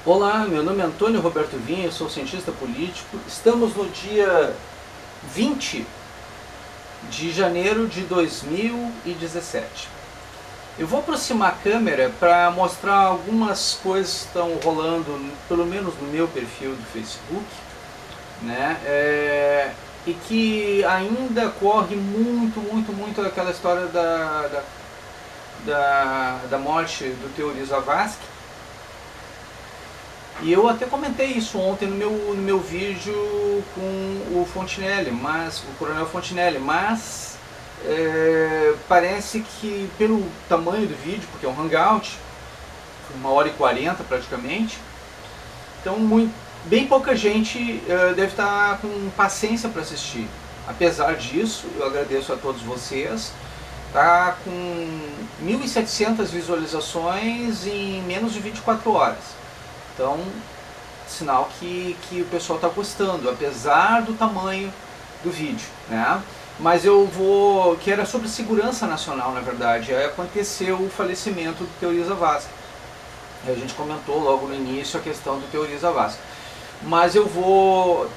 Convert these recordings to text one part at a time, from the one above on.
Olá, meu nome é Antônio Roberto Vinha, eu sou cientista político. Estamos no dia 20 de janeiro de 2017. Eu vou aproximar a câmera para mostrar algumas coisas que estão rolando, pelo menos no meu perfil do Facebook, né? E que ainda corre muito aquela história da morte do Teori Zavascki. E eu até comentei isso ontem no meu vídeo com o Fontinelli, o Coronel Fontinelli, mas parece que pelo tamanho do vídeo, porque é um hangout, 1h40 praticamente, então bem pouca gente deve estar com paciência para assistir. Apesar disso, eu agradeço a todos vocês. Está com 1.700 visualizações em menos de 24 horas. Então, sinal que o pessoal está gostando, apesar do tamanho do vídeo, né? Mas que era sobre segurança nacional, na verdade. Aí aconteceu o falecimento do Teori Zavascki. A gente comentou logo no início a questão do Teori Zavascki. Mas eu vou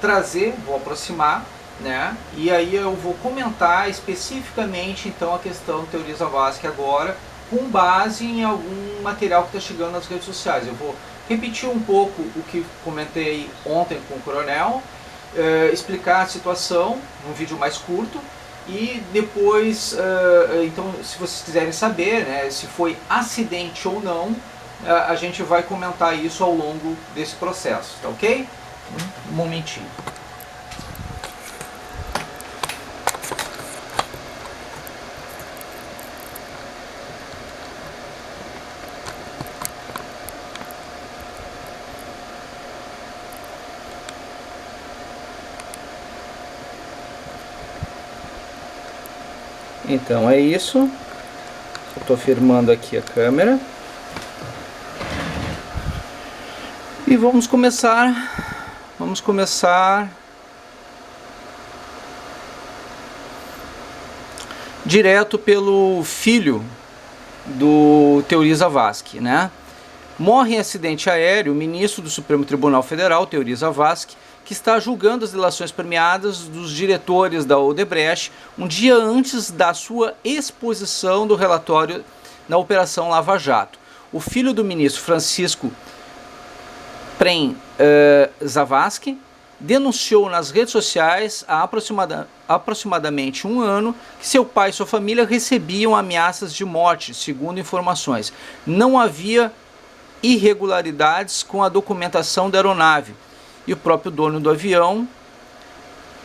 aproximar, né? E aí eu vou comentar especificamente então a questão do Teori Zavascki agora, com base em algum material que está chegando nas redes sociais. Eu vou repetir um pouco o que comentei ontem com o Coronel, explicar a situação num vídeo mais curto e depois, então, se vocês quiserem saber, né, se foi acidente ou não, a gente vai comentar isso ao longo desse processo, tá ok? Um momentinho. Então é isso, estou firmando aqui a câmera e vamos começar direto pelo filho do Teori Zavascki, né? Morre em acidente aéreo o ministro do Supremo Tribunal Federal, Teori Zavascki, que está julgando as delações premiadas dos diretores da Odebrecht um dia antes da sua exposição do relatório na Operação Lava Jato. O filho do ministro, Francisco Prem Zavascki, denunciou nas redes sociais há aproximadamente um ano que seu pai e sua família recebiam ameaças de morte, segundo informações. Não havia irregularidades com a documentação da aeronave, e o próprio dono do avião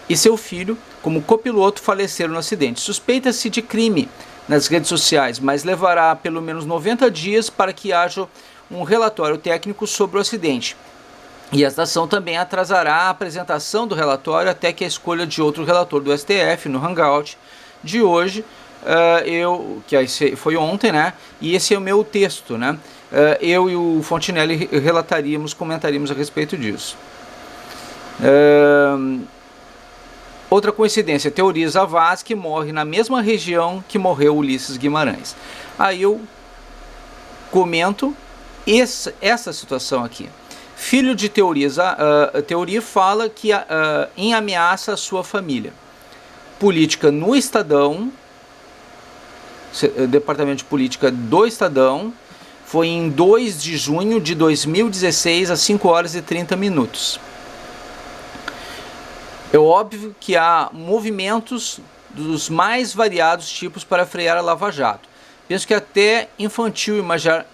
e seu filho, como copiloto, faleceram no acidente. Suspeita-se de crime nas redes sociais, mas levará pelo menos 90 dias para que haja um relatório técnico sobre o acidente. E esta ação também atrasará a apresentação do relatório até que a escolha de outro relator do STF no Hangout de hoje, que foi ontem, né? E esse é o meu texto, né? Eu e o Fontinelli comentaríamos a respeito disso. Outra coincidência, Teori Zavascki morre na mesma região que morreu Ulisses Guimarães. Aí eu comento essa situação aqui. Filho de Teori fala que em ameaça a sua família. Política no Estadão, Departamento de Política do Estadão, foi em 2 de junho de 2016, às 5h30. É óbvio que há movimentos dos mais variados tipos para frear a Lava Jato. Penso que é até infantil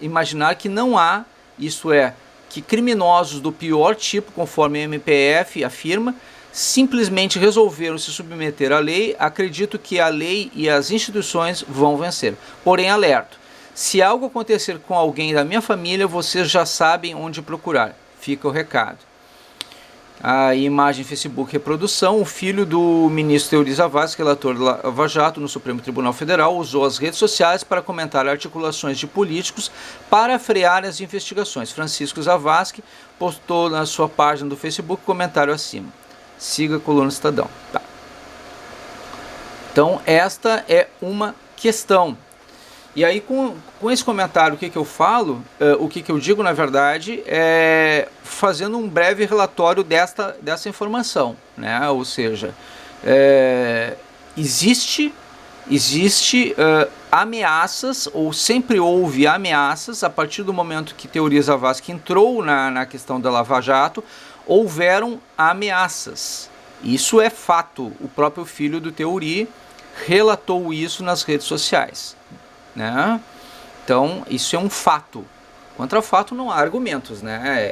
imaginar que não há, isto é, que criminosos do pior tipo, conforme a MPF afirma, simplesmente resolveram se submeter à lei. Acredito que a lei e as instituições vão vencer. Porém, alerto, se algo acontecer com alguém da minha família, vocês já sabem onde procurar. Fica o recado. A imagem Facebook reprodução, o filho do ministro Teori Zavascki, relator da Lava Jato no Supremo Tribunal Federal, usou as redes sociais para comentar articulações de políticos para frear as investigações. Francisco Zavascki postou na sua página do Facebook comentário acima. Siga a coluna Estadão. Tá. Então esta é uma questão. E aí, com esse comentário, o que eu falo, o que eu digo, na verdade, é fazendo um breve relatório dessa informação, né? Ou seja, existe ameaças, ou sempre houve ameaças, a partir do momento que Teori Zavascki entrou na questão da Lava Jato, houveram ameaças. Isso é fato. O próprio filho do Teori relatou isso nas redes sociais, né? Então, isso é um fato. Contra fato não há argumentos, né?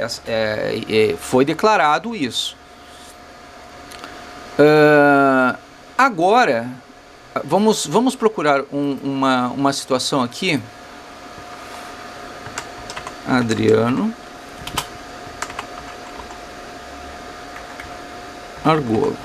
Foi declarado isso. Agora, vamos procurar uma situação aqui. Adriano Argolo.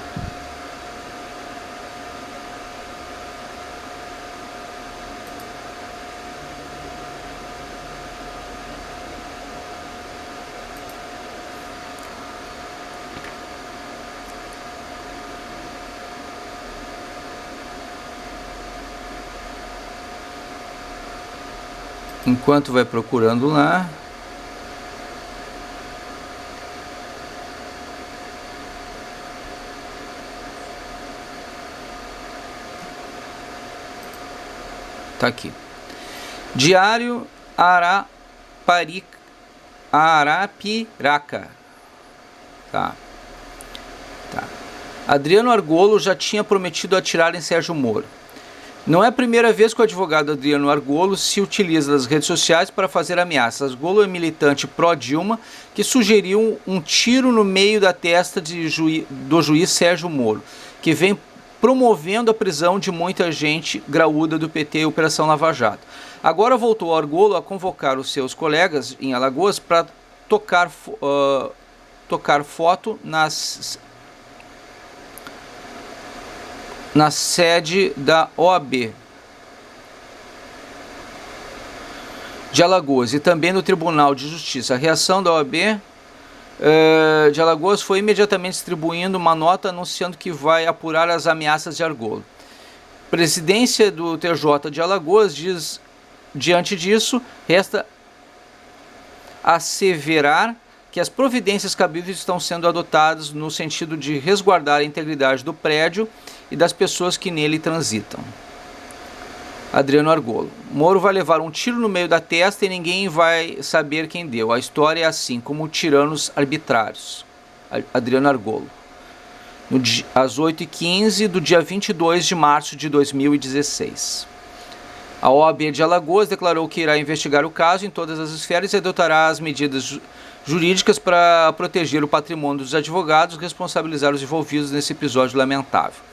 Enquanto vai procurando lá. Tá aqui. Diário Arapiraca. Tá. Adriano Argolo já tinha prometido atirar em Sérgio Moro. Não é a primeira vez que o advogado Adriano Argolo se utiliza das redes sociais para fazer ameaças. Argolo é militante pró-Dilma que sugeriu um tiro no meio da testa do juiz Sérgio Moro, que vem promovendo a prisão de muita gente graúda do PT e Operação Lava Jato. Agora voltou Argolo a convocar os seus colegas em Alagoas para tocar foto na sede da OAB de Alagoas e também no Tribunal de Justiça. A reação da OAB de Alagoas foi imediatamente distribuindo uma nota anunciando que vai apurar as ameaças de Argolo. Presidência do TJ de Alagoas diz, diante disso, resta asseverar que as providências cabíveis estão sendo adotadas no sentido de resguardar a integridade do prédio e das pessoas que nele transitam. Adriano Argolo. Moro vai levar um tiro no meio da testa e ninguém vai saber quem deu. A história é assim, como tiranos arbitrários. Adriano Argolo. Às 8h15 do dia 22 de março de 2016. A OAB de Alagoas declarou que irá investigar o caso em todas as esferas e adotará as medidas jurídicas para proteger o patrimônio dos advogados e responsabilizar os envolvidos nesse episódio lamentável.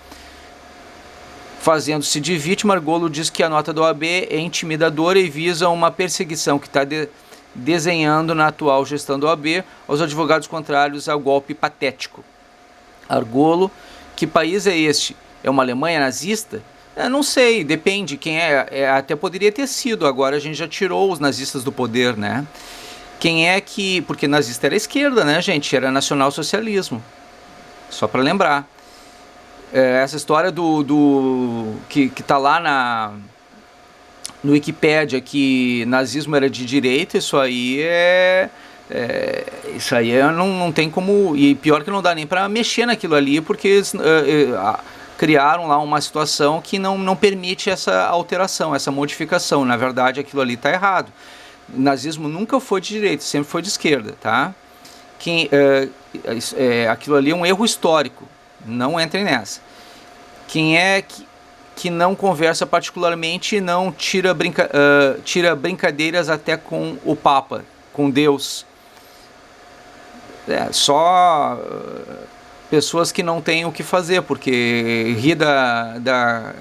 Fazendo-se de vítima, Argolo diz que a nota da OAB é intimidadora e visa uma perseguição que está desenhando na atual gestão da OAB aos advogados contrários ao golpe patético. Argolo, que país é este? É uma Alemanha nazista? Não sei, depende quem é. Até poderia ter sido, agora a gente já tirou os nazistas do poder, né? Quem é que... Porque nazista era a esquerda, né, gente? Era nacional-socialismo. Só para lembrar. Essa história que tá lá no Wikipédia que nazismo era de direita, isso aí não tem como... E pior que não dá nem para mexer naquilo ali, porque eles criaram lá uma situação que não permite essa alteração, essa modificação. Na verdade, aquilo ali está errado. O nazismo nunca foi de direita, sempre foi de esquerda, tá? Aquilo ali é um erro histórico, não entrem nessa. Quem é que não conversa particularmente não tira brincadeiras até com o Papa, com Deus. Só pessoas que não têm o que fazer, porque rir da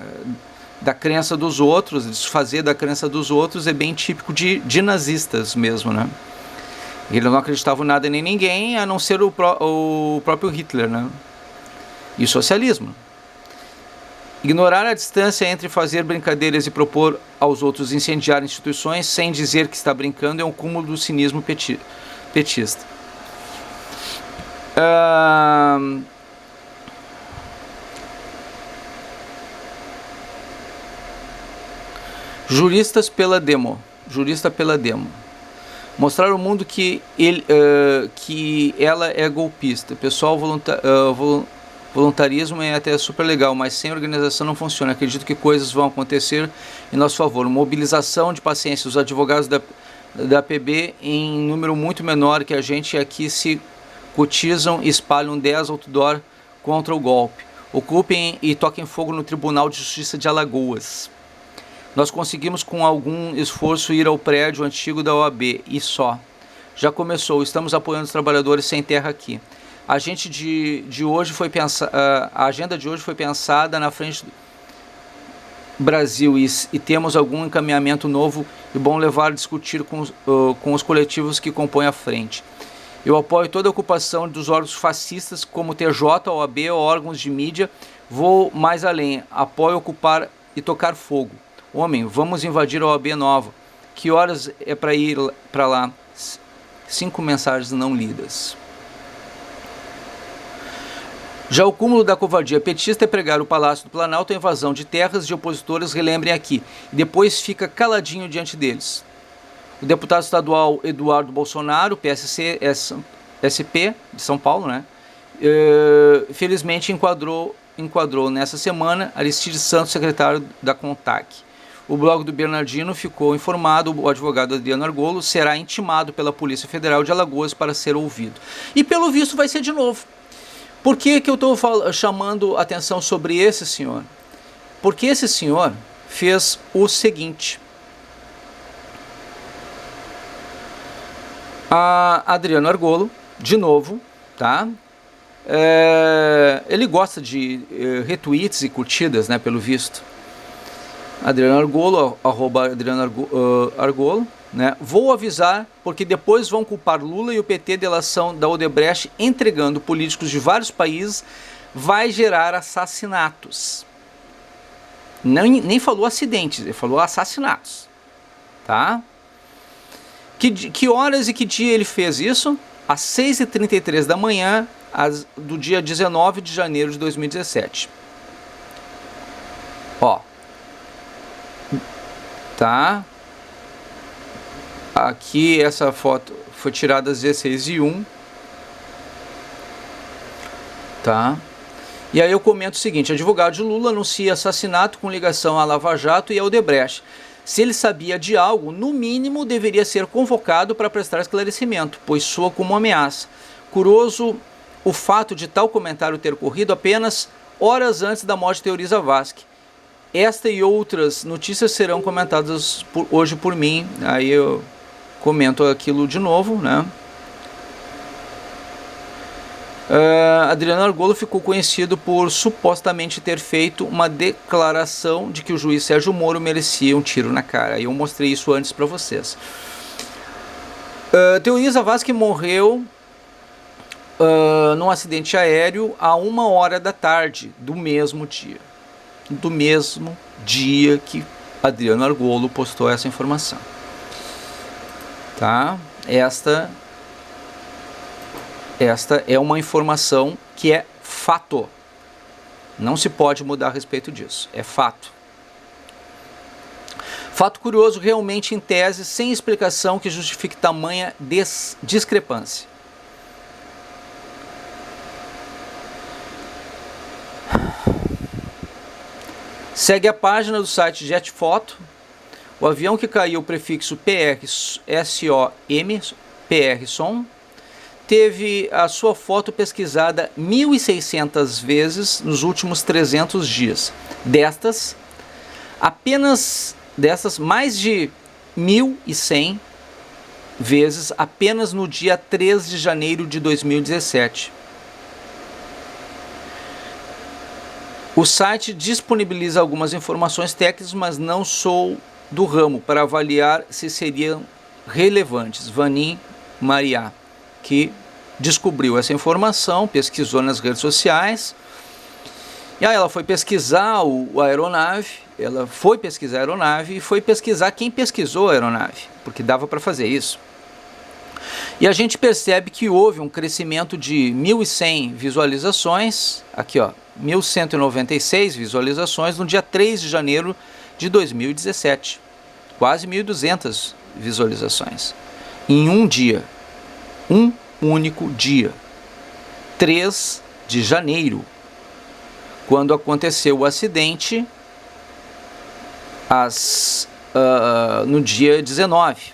crença dos outros, desfazer da crença dos outros é bem típico de nazistas mesmo, né? Eles não acreditavam em nada nem ninguém, a não ser o próprio Hitler, né? E o socialismo. Ignorar a distância entre fazer brincadeiras e propor aos outros incendiar instituições sem dizer que está brincando é um cúmulo do cinismo petista. Juristas pela demo. Jurista pela demo. Mostrar ao mundo que ela é golpista. Pessoal, voluntarismo é até super legal, mas sem organização não funciona. Acredito que coisas vão acontecer em nosso favor. Mobilização de paciência. Os advogados da PB em número muito menor que a gente aqui se cotizam e espalham 10 outdoor contra o golpe. Ocupem e toquem fogo no Tribunal de Justiça de Alagoas. Nós conseguimos com algum esforço ir ao prédio antigo da OAB e só. Já começou, estamos apoiando os trabalhadores sem terra aqui. A agenda de hoje foi pensada na frente do Brasil e temos algum encaminhamento novo e bom levar a discutir com os coletivos que compõem a frente. Eu apoio toda a ocupação dos órgãos fascistas como TJ, OAB ou órgãos de mídia. Vou mais além, apoio ocupar e tocar fogo. Homem, vamos invadir a OAB nova. Que horas é para ir para lá? 5 mensagens não lidas. Já o cúmulo da covardia petista é pregar o Palácio do Planalto a invasão de terras de opositores, relembrem aqui, e depois fica caladinho diante deles. O deputado estadual Eduardo Bolsonaro, PSC, SP, de São Paulo, né? Felizmente enquadrou nessa semana Aristides Santos, secretário da CONTAC. O blog do Bernardino ficou informado, o advogado Adriano Argolo será intimado pela Polícia Federal de Alagoas para ser ouvido. E pelo visto vai ser de novo. Por que eu estou chamando atenção sobre esse senhor? Porque esse senhor fez o seguinte. A Adriano Argolo, de novo, tá? Ele gosta de retweets e curtidas, né, pelo visto. Adriano Argolo, @Adriano Argolo, né? Vou avisar, porque depois vão culpar Lula e o PT de delação da Odebrecht entregando políticos de vários países, vai gerar assassinatos. Nem falou acidentes, ele falou assassinatos, tá? Que horas e que dia ele fez isso? Às 6h33 da manhã, do dia 19 de janeiro de 2017. Ó. Tá? Aqui essa foto foi tirada às 16h01. Tá? E aí eu comento o seguinte: advogado de Lula anuncia assassinato com ligação à Lava Jato e ao Odebrecht. Se ele sabia de algo, no mínimo deveria ser convocado para prestar esclarecimento, pois soa como uma ameaça. Curioso o fato de tal comentário ter ocorrido apenas horas antes da morte de Teoriza Vasque. Esta e outras notícias serão comentadas hoje por mim. Aí eu comento aquilo de novo, né? Adriano Argolo ficou conhecido por supostamente ter feito uma declaração de que o juiz Sérgio Moro merecia um tiro na cara. E eu mostrei isso antes para vocês. Teoriza Vasque morreu num acidente aéreo a 1h da tarde do mesmo dia. Do mesmo dia que Adriano Argolo postou essa informação. Tá? Esta é uma informação que é fato. Não se pode mudar a respeito disso. É fato. Fato curioso, realmente em tese, sem explicação que justifique tamanha discrepância. Segue a página do site JetFoto. O avião que caiu, o prefixo PRSOM, teve a sua foto pesquisada 1.600 vezes nos últimos 300 dias. Destas, mais de 1.100 vezes apenas no dia 3 de janeiro de 2017. O site disponibiliza algumas informações técnicas, mas não sou do ramo para avaliar se seriam relevantes. Vanim Mariá, que descobriu essa informação, pesquisou nas redes sociais, e aí ela foi pesquisar a aeronave, e foi pesquisar quem pesquisou a aeronave, porque dava para fazer isso. E a gente percebe que houve um crescimento de 1.100 visualizações, aqui ó, 1.196 visualizações no dia 3 de janeiro de 2017. quase 1.200 visualizações em um dia, um único dia, 3 de janeiro, quando aconteceu o acidente no dia 19.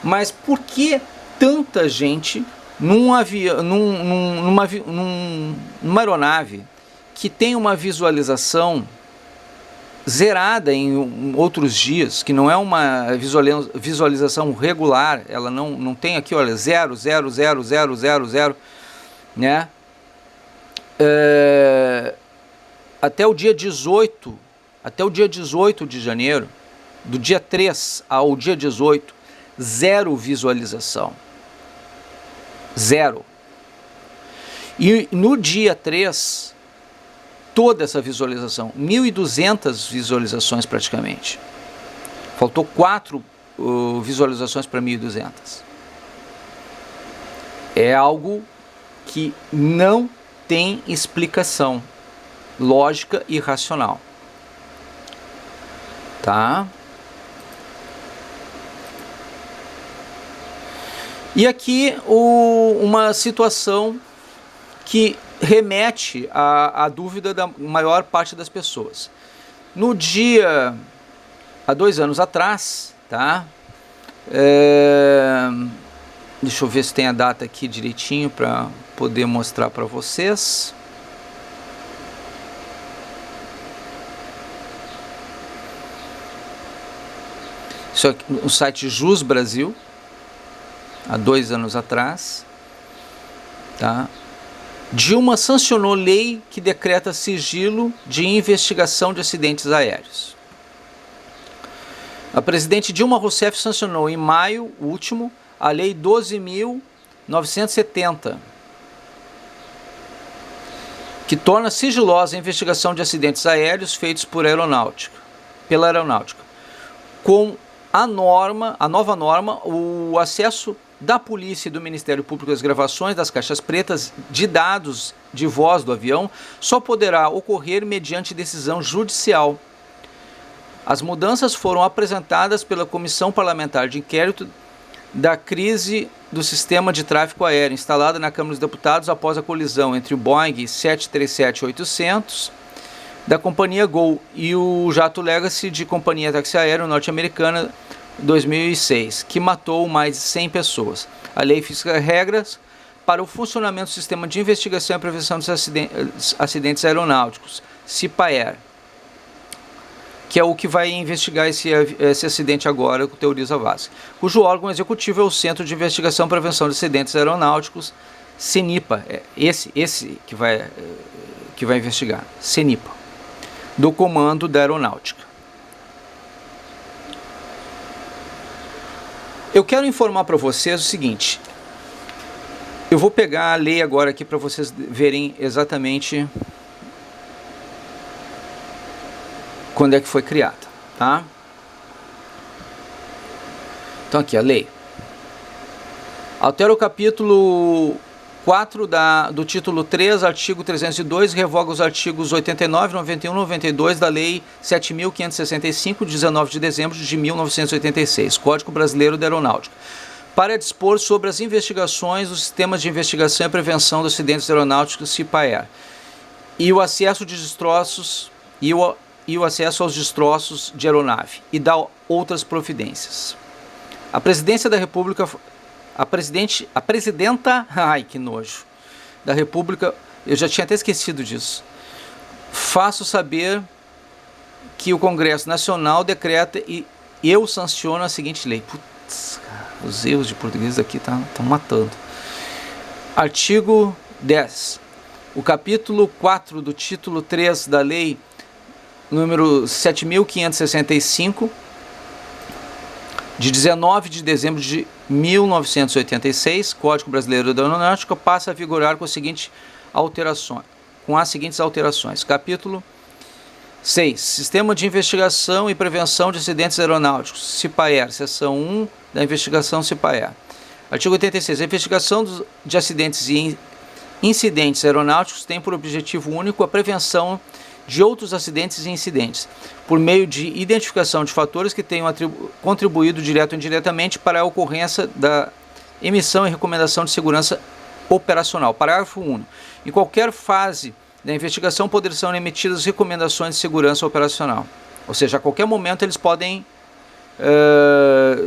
Mas por que tanta gente numa aeronave que tem uma visualização zerada em outros dias, que não é uma visualização regular, ela não tem aqui, olha, 0, 0, 0, 0, 0, 0, né? Até o dia 18 de janeiro, do dia 3 ao dia 18, 0 visualização. 0. E no dia 3, toda essa visualização, 1.200 visualizações praticamente. Faltou 4 visualizações para 1.200. É algo que não tem explicação lógica e racional. Tá? E aqui uma situação que remete à dúvida da maior parte das pessoas. Há 2 anos atrás, tá? Deixa eu ver se tem a data aqui direitinho para poder mostrar para vocês. Isso aqui no site Jus Brasil, há 2 anos atrás, tá? Dilma sancionou lei que decreta sigilo de investigação de acidentes aéreos. A presidente Dilma Rousseff sancionou em maio último a lei 12.970, que torna sigilosa a investigação de acidentes aéreos feitos pela aeronáutica. Com a nova norma, o acesso da polícia e do Ministério Público às gravações das caixas pretas de dados de voz do avião só poderá ocorrer mediante decisão judicial. As mudanças foram apresentadas pela Comissão Parlamentar de Inquérito da crise do sistema de tráfego aéreo instalada na Câmara dos Deputados após a colisão entre o Boeing 737-800 da companhia Gol e o jato Legacy de companhia táxi aéreo norte-americana 2006, que matou mais de 100 pessoas. A lei fixa regras para o funcionamento do Sistema de Investigação e Prevenção dos Acidentes Aeronáuticos, CIPAER, que é o que vai investigar esse acidente agora com o Teoriza Vasque, cujo órgão executivo é o Centro de Investigação e Prevenção de Acidentes Aeronáuticos, CENIPA, esse que vai investigar, CENIPA, do Comando da Aeronáutica. Eu quero informar para vocês o seguinte, eu vou pegar a lei agora aqui para vocês verem exatamente quando é que foi criada, tá? Então aqui a lei. Altera o capítulo 4 do título 3, artigo 302, revoga os artigos 89, 91 e 92 da Lei 7.565, de 19 de dezembro de 1986, Código Brasileiro da Aeronáutica, para dispor sobre as investigações dos sistemas de investigação e prevenção dos acidentes aeronáuticos CIPAER e o acesso de destroços e o acesso aos destroços de aeronave e dá outras providências. A Presidência da República, a presidenta, ai que nojo, da República, eu já tinha até esquecido disso, faço saber que o Congresso Nacional decreta e eu sanciono a seguinte lei. Putz, cara, os erros de português aqui estão matando. Artigo 10. O capítulo 4 do título 3 da Lei número 7.565, de 19 de dezembro de 1986, Código Brasileiro da Aeronáutica, passa a vigorar com as seguintes alterações. Capítulo 6. Sistema de Investigação e Prevenção de Acidentes Aeronáuticos, CIPAER, seção 1 da investigação CIPAER. Artigo 86. A investigação de acidentes e incidentes aeronáuticos tem por objetivo único a prevenção de outros acidentes e incidentes, por meio de identificação de fatores que tenham contribuído direto ou indiretamente para a ocorrência da emissão e recomendação de segurança operacional. Parágrafo 1. Em qualquer fase da investigação poderão ser emitidas recomendações de segurança operacional. Ou seja, a qualquer momento eles podem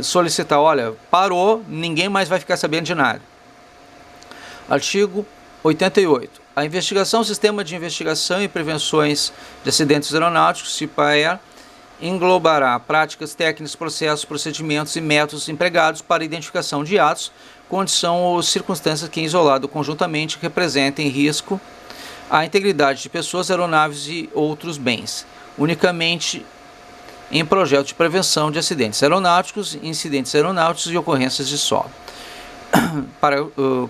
solicitar, olha, parou, ninguém mais vai ficar sabendo de nada. Artigo 88. A investigação, Sistema de Investigação e Prevenções de Acidentes Aeronáuticos, SIPAER, englobará práticas, técnicas, processos, procedimentos e métodos empregados para identificação de atos, condição ou circunstâncias que, isolado ou conjuntamente, representem risco à integridade de pessoas, aeronaves e outros bens, unicamente em projetos de prevenção de acidentes aeronáuticos, incidentes aeronáuticos e ocorrências de solo.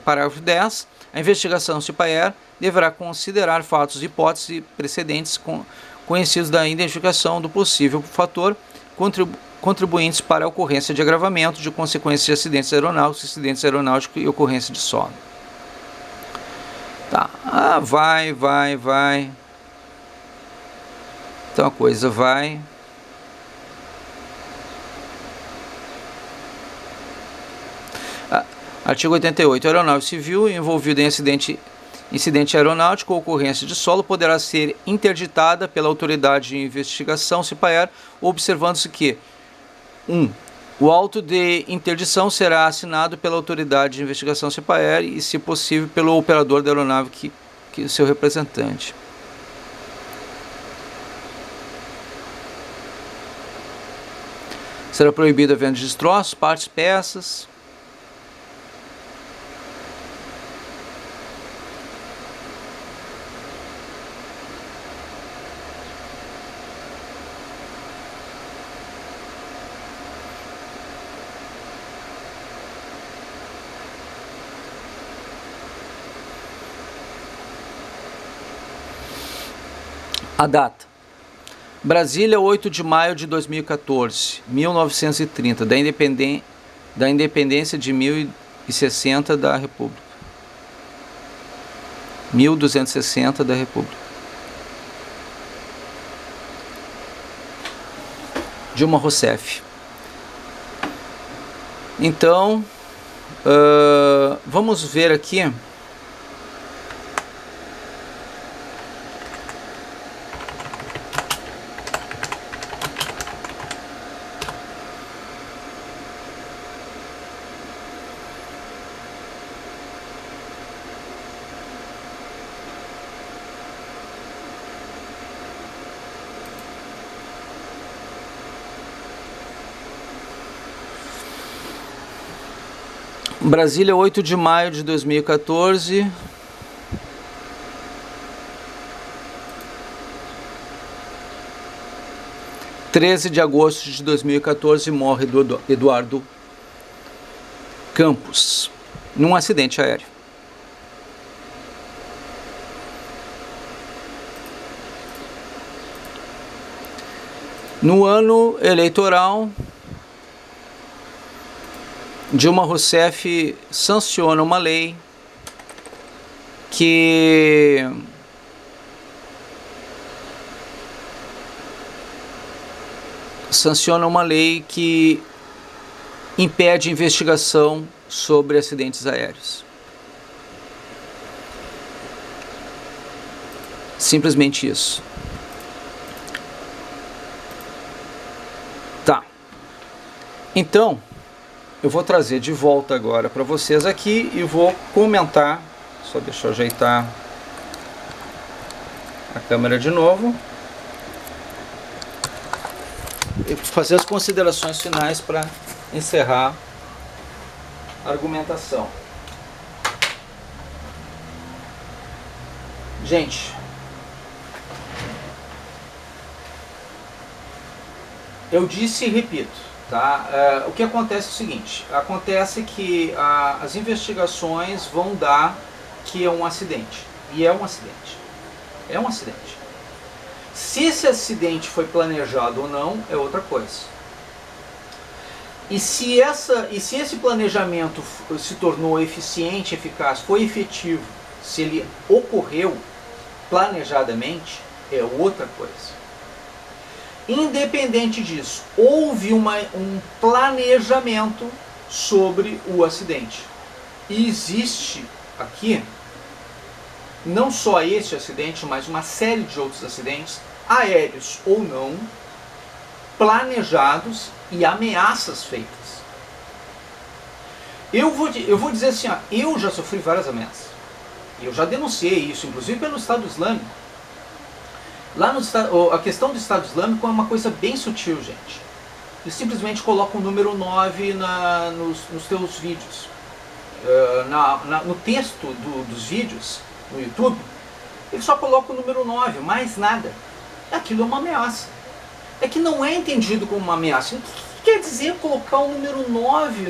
Parágrafo 10. A investigação SIPAER deverá considerar fatos, hipóteses e precedentes conhecidos da identificação do possível fator contribuintes para a ocorrência de agravamento de consequências de acidentes aeronáuticos e ocorrência de solo. Tá. Vai. Então a coisa vai. Artigo 88. A aeronave civil envolvida em incidente aeronáutico ou ocorrência de solo poderá ser interditada pela autoridade de investigação SIPAER, observando-se que 1. O auto de interdição será assinado pela autoridade de investigação SIPAER e, se possível, pelo operador da aeronave que seu representante. Será proibida a venda de destroços, partes, peças. A data: Brasília, 8 de maio de 2014, 1930, da independência de 1060 da República. 1260 da República. Dilma Rousseff. Então, vamos ver aqui. Brasília, 8 de maio de 2014. (13 de agosto de 2014) morre Eduardo Campos num acidente aéreo. No ano eleitoral, Dilma Rousseff sanciona uma lei que impede investigação sobre acidentes aéreos. Simplesmente isso. Tá. Então, eu vou trazer de volta agora para vocês aqui e vou comentar. Só deixa eu ajeitar a câmera de novo. E fazer as considerações finais para encerrar a argumentação. Gente, eu disse e repito, tá? O que acontece é o seguinte: acontece que as investigações vão dar que é um acidente, e é um acidente. É um acidente. Se esse acidente foi planejado ou não é outra coisa. E se esse planejamento se tornou eficiente, eficaz, foi efetivo, se ele ocorreu planejadamente, é outra coisa. Independente disso, houve um planejamento sobre o acidente. E existe aqui, não só este acidente, mas uma série de outros acidentes, aéreos ou não, planejados e ameaças feitas. Eu vou dizer assim, ó, eu já sofri várias ameaças. Eu já denunciei isso, inclusive pelo Estado Islâmico. Lá a questão do Estado Islâmico é uma coisa bem sutil, gente. Eles simplesmente colocam o número 9 nos teus vídeos. No texto dos vídeos, no YouTube, ele só coloca o número 9, mais nada. Aquilo é uma ameaça. É que não é entendido como uma ameaça. O que quer dizer colocar o número 9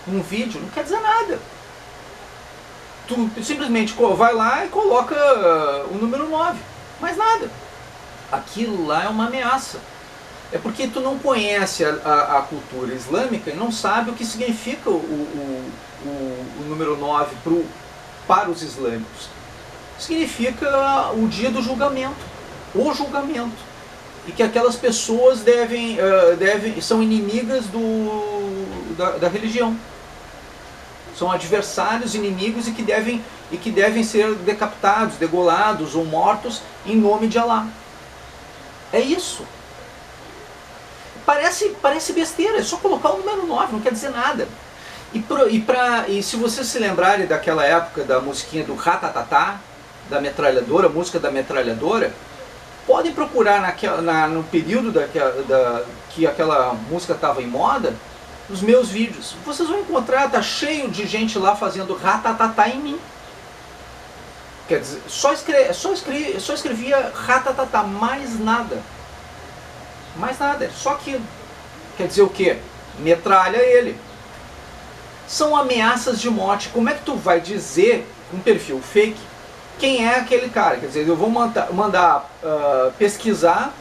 num vídeo? Não quer dizer nada. Tu simplesmente vai lá e coloca o número 9. Mais nada. Aquilo lá é uma ameaça. É porque tu não conhece a cultura islâmica e não sabe o que significa o número 9 para os islâmicos. Significa o dia do julgamento. O julgamento. E que aquelas pessoas são inimigas da religião. São adversários, inimigos e que devem ser decapitados, degolados ou mortos em nome de Alá. É isso. Parece besteira, é só colocar o número 9, não quer dizer nada. E se vocês se lembrarem daquela época da musiquinha do Ratatatá, da metralhadora, música da metralhadora, podem procurar no período que aquela música estava em moda, os meus vídeos. Vocês vão encontrar, tá cheio de gente lá fazendo Ratatatá em mim. Quer dizer, só escrevia Ratatatá, mais nada. Mais nada, só aquilo. Quer dizer o quê? Metralha ele. São ameaças de morte. Como é que tu vai dizer, um perfil fake, quem é aquele cara? Quer dizer, eu vou mandar pesquisar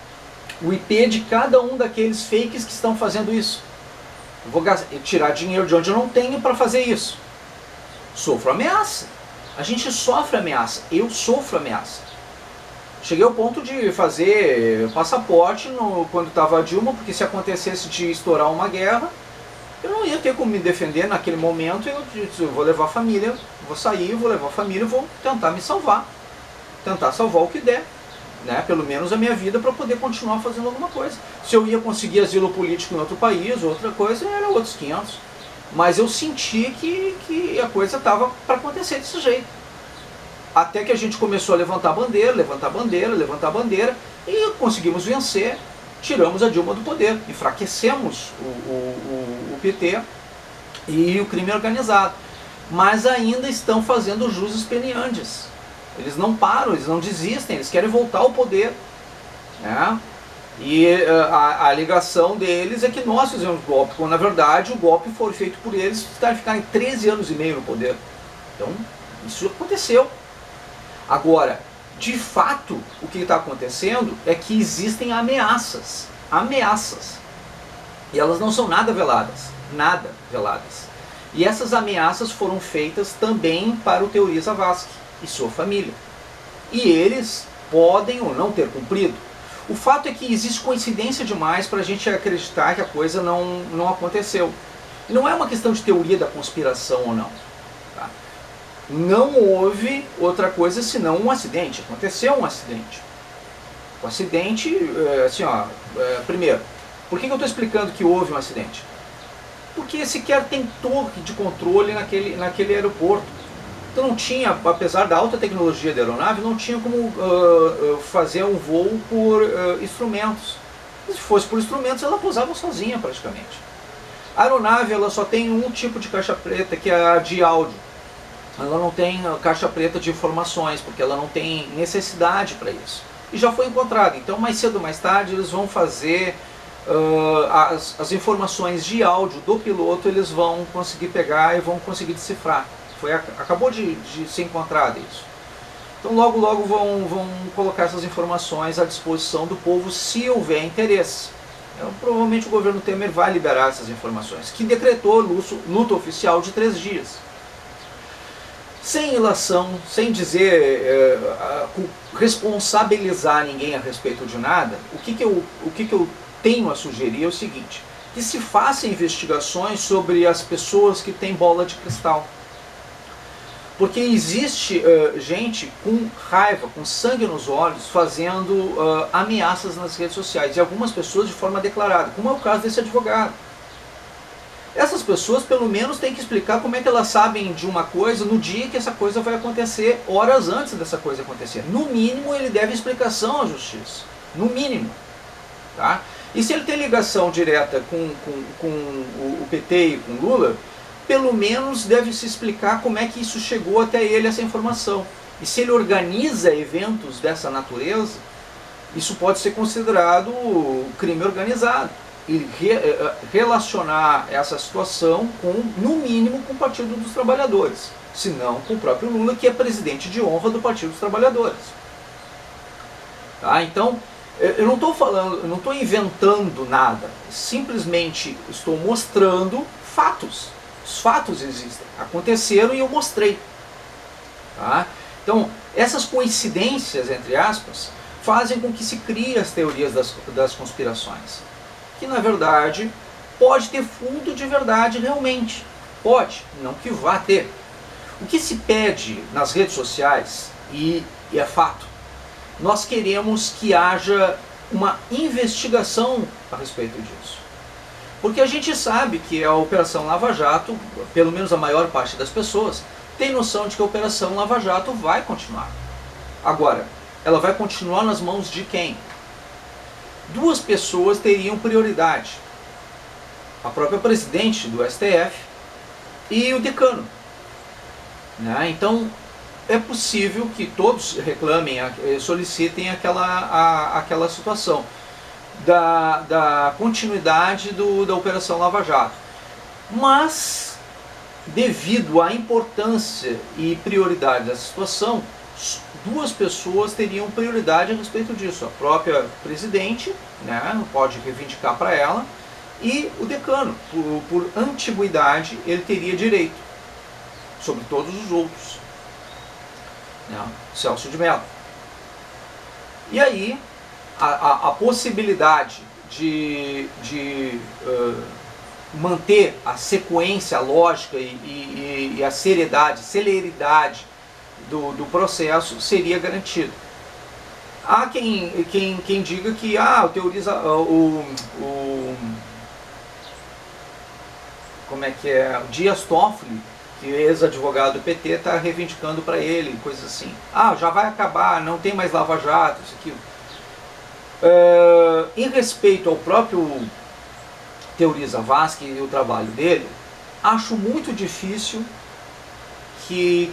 o IP de cada um daqueles fakes que estão fazendo isso. Eu vou tirar dinheiro de onde eu não tenho para fazer isso. Sofro ameaça. A gente sofre ameaça. Eu sofro ameaça. Cheguei ao ponto de fazer passaporte quando estava a Dilma, porque se acontecesse de estourar uma guerra, eu não ia ter como me defender naquele momento. Eu disse, eu vou levar a família, vou sair, vou levar a família, vou tentar me salvar. Tentar salvar o que der. Né, pelo menos a minha vida, para poder continuar fazendo alguma coisa. Se eu ia conseguir asilo político em outro país, outra coisa, era outros 500. Mas eu senti que a coisa estava para acontecer desse jeito. Até que a gente começou a levantar bandeira, e conseguimos vencer, tiramos a Dilma do poder, enfraquecemos o PT e o crime organizado. Mas ainda estão fazendo jus expedientes. Eles não param, eles não desistem, eles querem voltar ao poder. Né? E a alegação deles é que nós fizemos golpe, quando na verdade o golpe foi feito por eles ficarem 13 anos e meio no poder. Então, isso aconteceu. Agora, de fato, o que está acontecendo é que existem ameaças. Ameaças. E elas não são nada veladas. Nada veladas. E essas ameaças foram feitas também para o Teori Zavascki e sua família. E eles podem ou não ter cumprido. O fato é que existe coincidência demais para a gente acreditar que a coisa não aconteceu. E não é uma questão de teoria da conspiração ou não. Tá? Não houve outra coisa senão um acidente. Aconteceu um acidente. O acidente, assim, ó, primeiro, por que eu estou explicando que houve um acidente? Porque sequer tem torre de controle naquele aeroporto. Então não tinha, apesar da alta tecnologia da aeronave, não tinha como fazer um voo por instrumentos. E se fosse por instrumentos, ela pousava sozinha praticamente. A aeronave ela só tem um tipo de caixa preta, que é a de áudio. Ela não tem caixa preta de informações, porque ela não tem necessidade para isso. E já foi encontrada. Então mais cedo ou mais tarde eles vão fazer as informações de áudio do piloto, eles vão conseguir pegar e vão conseguir decifrar. Acabou de ser encontrado isso. Então logo vão colocar essas informações à disposição do povo se houver interesse. Então, provavelmente o governo Temer vai liberar essas informações, que decretou luto oficial de 3 dias. sem ilação, sem dizer, responsabilizar ninguém a respeito de nada, o que eu tenho a sugerir é o seguinte: que se façam investigações sobre as pessoas que têm bola de cristal. Porque existe gente com raiva, com sangue nos olhos, fazendo ameaças nas redes sociais, e algumas pessoas de forma declarada, como é o caso desse advogado. Essas pessoas pelo menos têm que explicar como é que elas sabem de uma coisa no dia que essa coisa vai acontecer, horas antes dessa coisa acontecer. No mínimo ele deve explicação à justiça, no mínimo. Tá? E se ele tem ligação direta com o PT e com Lula, pelo menos deve se explicar como é que isso chegou até ele, essa informação. E se ele organiza eventos dessa natureza, isso pode ser considerado crime organizado. E relacionar essa situação com, no mínimo, com o Partido dos Trabalhadores, se não com o próprio Lula, que é presidente de honra do Partido dos Trabalhadores. Tá? Então, eu não estou falando, eu não estou inventando nada, simplesmente estou mostrando fatos. Os fatos existem, aconteceram e eu mostrei. Tá? Então, essas coincidências, entre aspas, fazem com que se criem as teorias das conspirações, que na verdade pode ter fundo de verdade realmente. Pode, não que vá ter. O que se pede nas redes sociais, e é fato, nós queremos que haja uma investigação a respeito disso. Porque a gente sabe que a Operação Lava Jato, pelo menos a maior parte das pessoas, tem noção de que a Operação Lava Jato vai continuar. Agora, ela vai continuar nas mãos de quem? Duas pessoas teriam prioridade: a própria presidente do STF e o decano. Né? Então, é possível que todos reclamem, solicitem aquela situação da continuidade da Operação Lava Jato. Mas, devido à importância e prioridade dessa situação, duas pessoas teriam prioridade a respeito disso: a própria presidente, né, pode reivindicar para ela, e o decano, por antiguidade, ele teria direito sobre todos os outros, né, Celso de Mello. E aí a possibilidade de manter a sequência lógica e a celeridade do processo seria garantido. Há quem diga que como é que é, o Dias Toffoli, que é ex-advogado do PT, está reivindicando para ele, coisas assim. Já vai acabar, não tem mais Lava Jato, isso aqui. Em respeito ao próprio Teori Zavascki e o trabalho dele, acho muito difícil que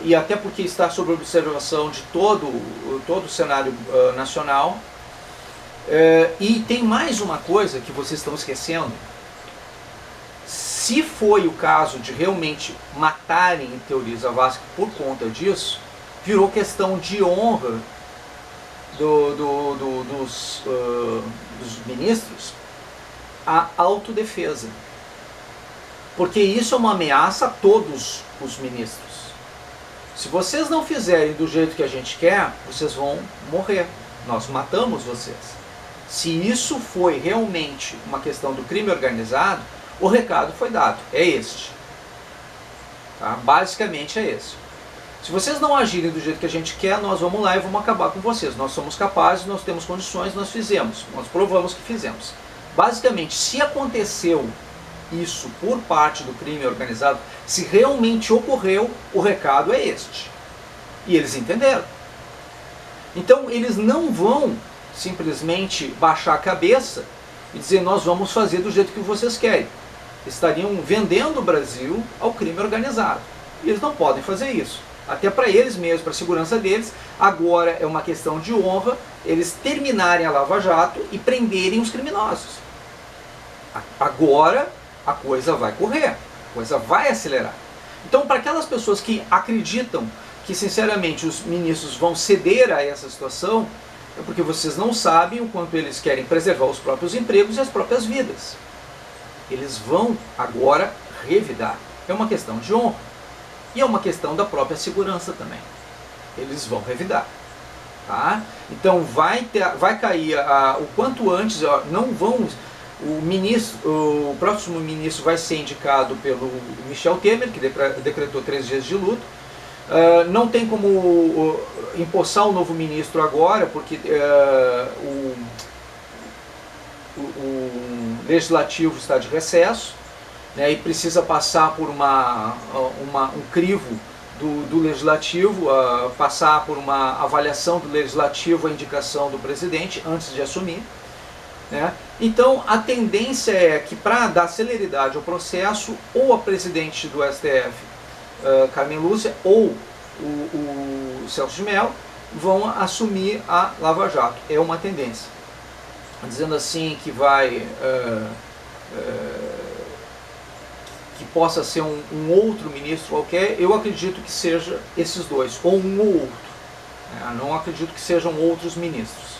e até porque está sob observação de todo o cenário nacional. E tem mais uma coisa que vocês estão esquecendo: se foi o caso de realmente matarem Teori Zavascki por conta disso, virou questão de honra dos ministros a autodefesa. Porque isso é uma ameaça a todos os ministros. Se vocês não fizerem do jeito que a gente quer, vocês vão morrer. Nós matamos vocês. Se isso foi realmente uma questão do crime organizado, o recado foi dado. É este. Tá? Basicamente é esse. Se vocês não agirem do jeito que a gente quer, nós vamos lá e vamos acabar com vocês. Nós somos capazes, nós temos condições, nós fizemos. Nós provamos que fizemos. Basicamente, se aconteceu isso por parte do crime organizado, se realmente ocorreu, o recado é este. E eles entenderam. Então eles não vão simplesmente baixar a cabeça e dizer: nós vamos fazer do jeito que vocês querem. Estariam vendendo o Brasil ao crime organizado. E eles não podem fazer isso. Até para eles mesmos, para a segurança deles. Agora é uma questão de honra eles terminarem a Lava Jato e prenderem os criminosos. Agora a coisa vai correr, a coisa vai acelerar. Então, para aquelas pessoas que acreditam que sinceramente os ministros vão ceder a essa situação, é porque vocês não sabem o quanto eles querem preservar os próprios empregos e as próprias vidas. Eles vão agora revidar. É uma questão de honra. E é uma questão da própria segurança também. Eles vão revidar. Tá? Então vai cair o quanto antes, não vão. O próximo ministro vai ser indicado pelo Michel Temer, que decretou 3 dias de luto. Não tem como empossar o novo ministro agora, porque o legislativo está de recesso, né, e precisa passar por um crivo do legislativo, passar por uma avaliação do legislativo, a indicação do presidente antes de assumir. Né? Então a tendência é que, para dar celeridade ao processo, ou a presidente do STF, Carmen Lúcia, ou o Celso de Mello vão assumir a Lava Jato. É uma tendência. Dizendo assim que que possa ser um outro ministro qualquer, eu acredito que seja esses dois, ou um ou outro. Não acredito que sejam outros ministros.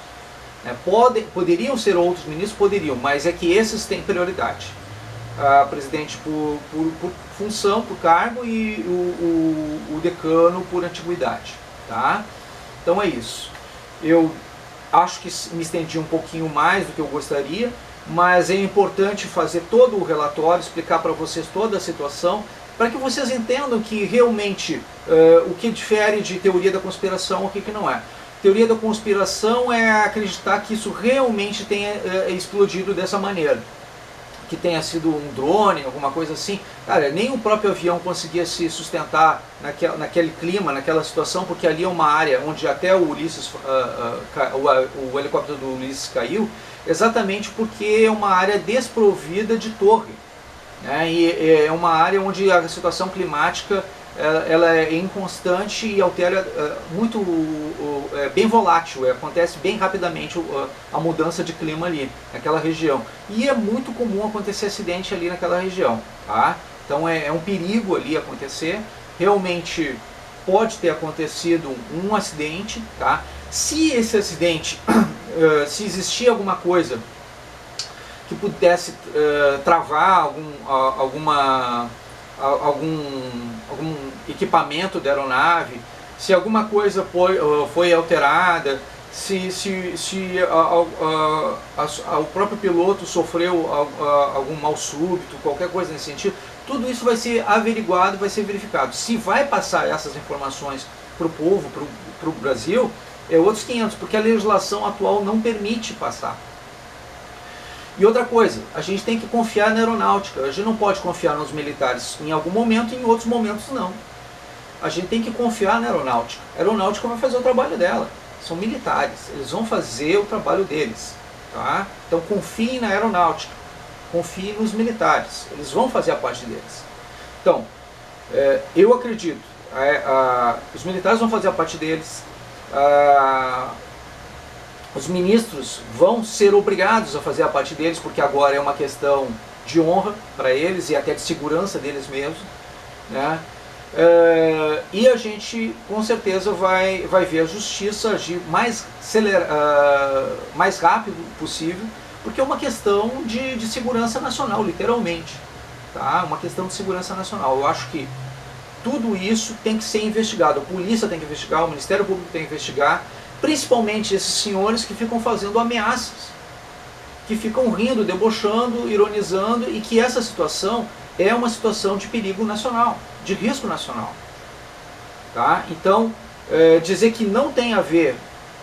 Poderiam ser outros ministros? Poderiam, mas é que esses têm prioridade. A presidente por função, por cargo, e o decano por antiguidade. Tá? Então é isso. Eu acho que me estendi um pouquinho mais do que eu gostaria, mas é importante fazer todo o relatório, explicar para vocês toda a situação, para que vocês entendam que realmente o que difere de teoria da conspiração, o que não é. Teoria da conspiração é acreditar que isso realmente tenha explodido dessa maneira, que tenha sido um drone, alguma coisa assim. Cara, nem o próprio avião conseguia se sustentar naquele clima, naquela situação, porque ali é uma área onde até o Ulisses, o helicóptero do Ulisses caiu, exatamente porque é uma área desprovida de torre, né? E é uma área onde a situação climática ela é inconstante e altera muito, bem volátil, acontece bem rapidamente a mudança de clima ali naquela região, e é muito comum acontecer acidente ali naquela região, tá? Então é um perigo ali acontecer. Realmente pode ter acontecido um acidente, tá? Se esse acidente, se existir alguma coisa que pudesse travar algum equipamento da aeronave, se alguma coisa foi alterada, se o próprio piloto sofreu algum mal súbito, qualquer coisa nesse sentido, tudo isso vai ser averiguado, vai ser verificado. Se vai passar essas informações para o povo, para o Brasil, é outros 500, porque a legislação atual não permite passar. E outra coisa, a gente tem que confiar na aeronáutica. A gente não pode confiar nos militares em algum momento e em outros momentos não. A gente tem que confiar na aeronáutica. A aeronáutica vai fazer o trabalho dela. São militares, eles vão fazer o trabalho deles. Tá? Então confiem na aeronáutica, confiem nos militares, eles vão fazer a parte deles. Então, eu acredito, os militares vão fazer a parte deles, os ministros vão ser obrigados a fazer a parte deles, porque agora é uma questão de honra para eles e até de segurança deles mesmos, né? E a gente com certeza vai ver a justiça agir mais rápido possível, porque é uma questão de segurança nacional, literalmente, tá? Uma questão de segurança nacional. Eu acho que tudo isso tem que ser investigado. A polícia tem que investigar, o Ministério Público tem que investigar, principalmente esses senhores que ficam fazendo ameaças, que ficam rindo, debochando, ironizando, e que essa situação é uma situação de perigo nacional, de risco nacional. Tá? Então, dizer que não tem a ver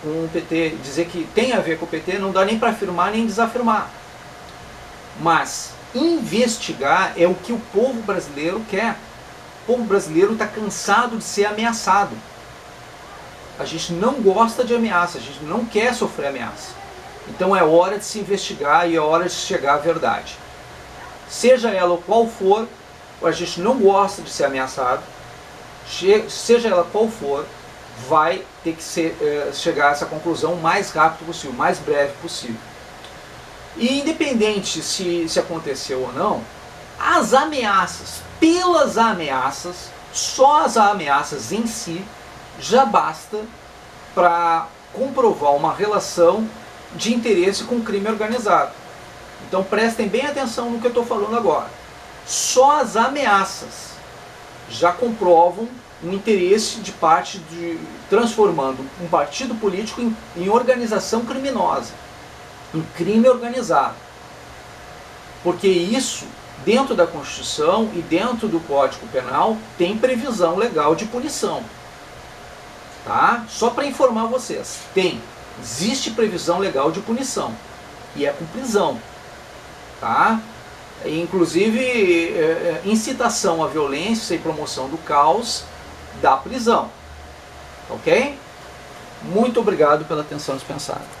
com o PT, dizer que tem a ver com o PT, não dá nem para afirmar nem desafirmar. Mas investigar é o que o povo brasileiro quer. O povo brasileiro está cansado de ser ameaçado. A gente não gosta de ameaça, a gente não quer sofrer ameaça. Então é hora de se investigar e é hora de chegar à verdade. Seja ela qual for, a gente não gosta de ser ameaçado, seja ela qual for, vai ter que chegar a essa conclusão o mais rápido possível, o mais breve possível. E independente se aconteceu ou não, as ameaças, pelas ameaças, só as ameaças em si, já basta para comprovar uma relação de interesse com crime organizado. Então prestem bem atenção no que eu estou falando agora. Só as ameaças já comprovam um interesse de parte de transformando um partido político em organização criminosa, em crime organizado. Porque isso, dentro da Constituição e dentro do Código Penal, tem previsão legal de punição. Tá? Só para informar vocês, existe previsão legal de punição, e é com prisão. Tá? Inclusive, incitação à violência e promoção do caos da prisão. Ok? Muito obrigado pela atenção dispensada.